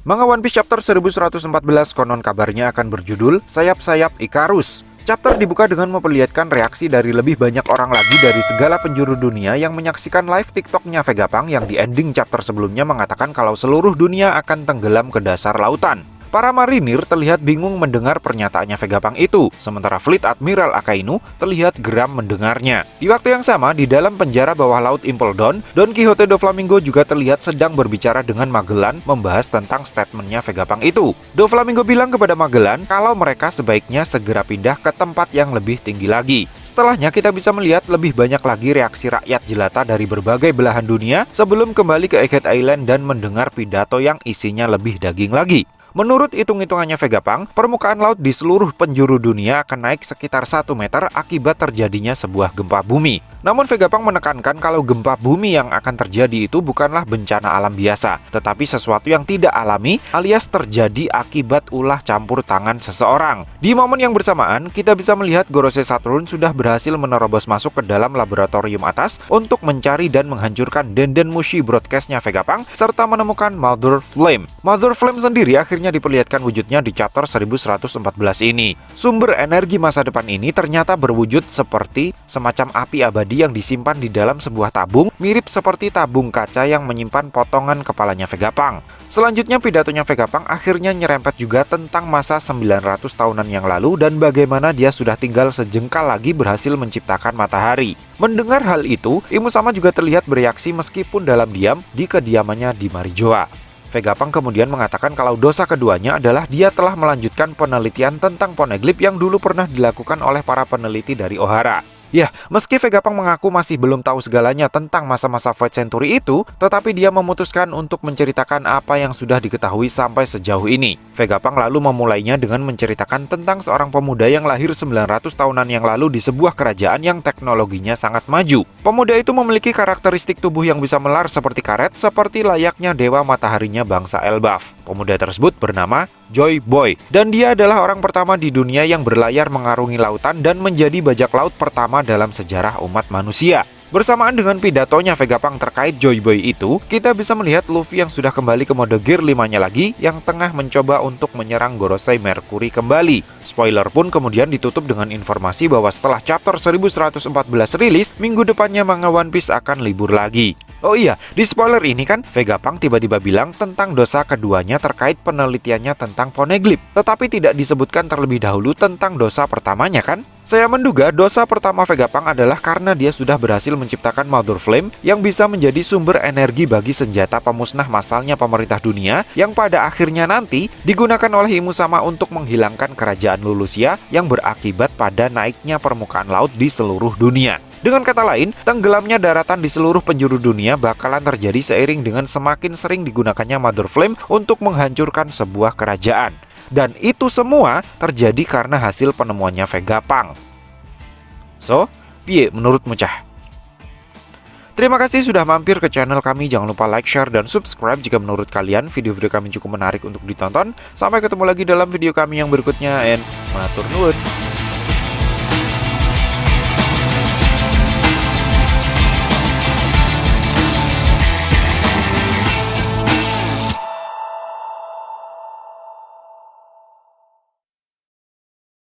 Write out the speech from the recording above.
Manga One Piece chapter 1114 konon kabarnya akan berjudul Sayap-Sayap Icarus. Chapter dibuka dengan memperlihatkan reaksi dari lebih banyak orang lagi dari segala penjuru dunia yang menyaksikan live TikToknya Vegapunk yang di ending chapter sebelumnya mengatakan kalau seluruh dunia akan tenggelam ke dasar lautan. Para marinir terlihat bingung mendengar pernyataannya Vegapunk itu, sementara Fleet Admiral Akainu terlihat geram mendengarnya. Di waktu yang sama, di dalam penjara bawah laut Impel Down, Don Quixote Doflamingo juga terlihat sedang berbicara dengan Magellan membahas tentang statementnya Vegapunk itu. Doflamingo bilang kepada Magellan kalau mereka sebaiknya segera pindah ke tempat yang lebih tinggi lagi. Setelahnya kita bisa melihat lebih banyak lagi reaksi rakyat jelata dari berbagai belahan dunia sebelum kembali ke Egghead Island dan mendengar pidato yang isinya lebih daging lagi. Menurut hitung-hitungannya Vegapunk, permukaan laut di seluruh penjuru dunia akan naik sekitar 1 meter akibat terjadinya sebuah gempa bumi. Namun Vegapunk menekankan kalau gempa bumi yang akan terjadi itu bukanlah bencana alam biasa, tetapi sesuatu yang tidak alami alias terjadi akibat ulah campur tangan seseorang. Di momen yang bersamaan, kita bisa melihat Gorosei Saturn sudah berhasil menerobos masuk ke dalam laboratorium atas untuk mencari dan menghancurkan Denden Mushi broadcast-nya Vegapunk serta menemukan Mother Flame. Mother Flame sendiri akhirnya diperlihatkan wujudnya di chapter 1114 ini. Sumber energi masa depan ini ternyata berwujud seperti semacam api abadi yang disimpan di dalam sebuah tabung, mirip seperti tabung kaca yang menyimpan potongan kepalanya Vegapunk. Selanjutnya pidatonya Vegapunk akhirnya nyerempet juga tentang masa 900 tahunan yang lalu dan bagaimana dia sudah tinggal sejengkal lagi berhasil menciptakan matahari. Mendengar hal itu, Imusama juga terlihat bereaksi meskipun dalam diam di kediamannya di Marijoa. Vegapunk kemudian mengatakan kalau dosa keduanya adalah dia telah melanjutkan penelitian tentang Poneglyph yang dulu pernah dilakukan oleh para peneliti dari Ohara. Ya, meski Vegapunk mengaku masih belum tahu segalanya tentang masa-masa Void Century itu, tetapi dia memutuskan untuk menceritakan apa yang sudah diketahui sampai sejauh ini. Vegapunk lalu memulainya dengan menceritakan tentang seorang pemuda yang lahir 900 tahunan yang lalu di sebuah kerajaan yang teknologinya sangat maju. Pemuda itu memiliki karakteristik tubuh yang bisa melar seperti karet, seperti layaknya dewa mataharinya bangsa Elbaf. Pemuda tersebut bernama Joy Boy, dan dia adalah orang pertama di dunia yang berlayar mengarungi lautan dan menjadi bajak laut pertama dalam sejarah umat manusia. Bersamaan dengan pidatonya Vegapunk terkait Joy Boy itu, kita bisa melihat Luffy yang sudah kembali ke mode Gear 5-nya lagi yang tengah mencoba untuk menyerang Gorosei Mercury kembali. Spoiler pun kemudian ditutup dengan informasi bahwa setelah chapter 1114 rilis, minggu depannya manga One Piece akan libur lagi. Oh iya, di spoiler ini kan Vegapunk tiba-tiba bilang tentang dosa keduanya terkait penelitiannya tentang Poneglyph, tetapi tidak disebutkan terlebih dahulu tentang dosa pertamanya kan? Saya menduga dosa pertama Vegapunk adalah karena dia sudah berhasil menciptakan Mother Flame yang bisa menjadi sumber energi bagi senjata pemusnah massalnya pemerintah dunia yang pada akhirnya nanti digunakan oleh Imusama untuk menghilangkan kerajaan Lulusia yang berakibat pada naiknya permukaan laut di seluruh dunia. Dengan kata lain, tenggelamnya daratan di seluruh penjuru dunia bakalan terjadi seiring dengan semakin sering digunakannya Mother Flame untuk menghancurkan sebuah kerajaan. Dan itu semua terjadi karena hasil penemuannya Vegapunk. So, piye menurutmu cah? Terima kasih sudah mampir ke channel kami. Jangan lupa like, share, dan subscribe jika menurut kalian video-video kami cukup menarik untuk ditonton. Sampai ketemu lagi dalam video kami yang berikutnya, and matur nuwun.